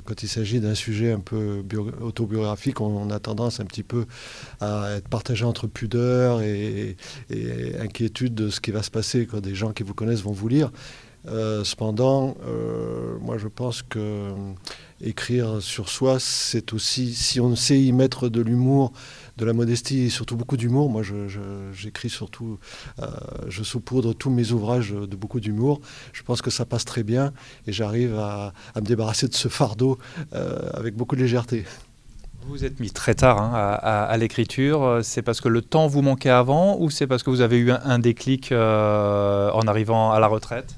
quand il s'agit d'un sujet un peu autobiographique, on a tendance un petit peu à être partagé entre pudeur et inquiétude de ce qui va se passer quand des gens qui vous connaissent vont vous lire. Cependant, moi je pense que écrire sur soi, c'est aussi, si on sait y mettre de l'humour, de la modestie et surtout beaucoup d'humour, moi j'écris surtout, je saupoudre tous mes ouvrages de beaucoup d'humour, je pense que ça passe très bien et j'arrive à me débarrasser de ce fardeau avec beaucoup de légèreté. Vous vous êtes mis très tard à l'écriture. C'est parce que le temps vous manquait avant ou c'est parce que vous avez eu un déclic en arrivant à la retraite?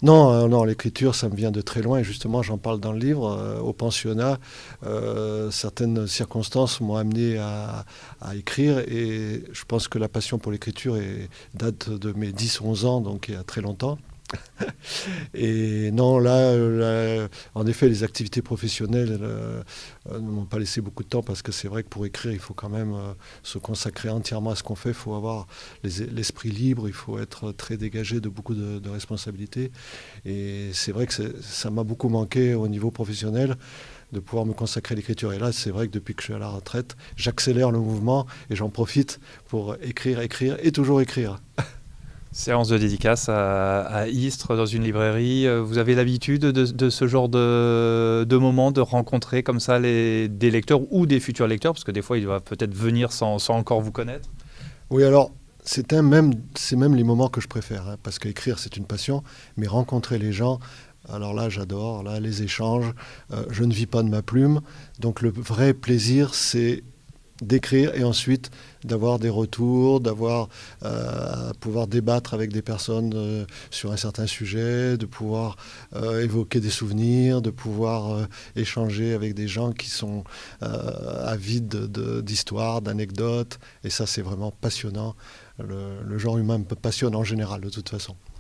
Non, non, l'écriture, ça me vient de très loin. Et justement, j'en parle dans le livre. Au pensionnat, certaines circonstances m'ont amené à écrire. Et je pense que la passion pour l'écriture date de mes 10-11 ans, donc il y a très longtemps. Et non, en effet, les activités professionnelles ne m'ont pas laissé beaucoup de temps parce que c'est vrai que pour écrire, il faut quand même se consacrer entièrement à ce qu'on fait. Il faut avoir l'esprit libre, il faut être très dégagé de beaucoup de responsabilités. Et c'est vrai que ça m'a beaucoup manqué au niveau professionnel de pouvoir me consacrer à l'écriture. Et là, c'est vrai que depuis que je suis à la retraite, j'accélère le mouvement et j'en profite pour écrire, écrire et toujours écrire. Séance de dédicace à Istres, dans une librairie. Vous avez l'habitude de ce genre de moment, de rencontrer comme ça des lecteurs ou des futurs lecteurs, parce que des fois, ils doivent peut-être venir sans encore vous connaître. Oui, alors, c'est même les moments que je préfère, hein, parce qu'écrire, c'est une passion, mais rencontrer les gens, alors là, j'adore, là, les échanges, je ne vis pas de ma plume, donc le vrai plaisir, c'est d'écrire et ensuite d'avoir des retours, pouvoir débattre avec des personnes sur un certain sujet, de pouvoir évoquer des souvenirs, de pouvoir échanger avec des gens qui sont avides d'histoires, d'anecdotes. Et ça, c'est vraiment passionnant. Le genre humain me passionne en général, de toute façon.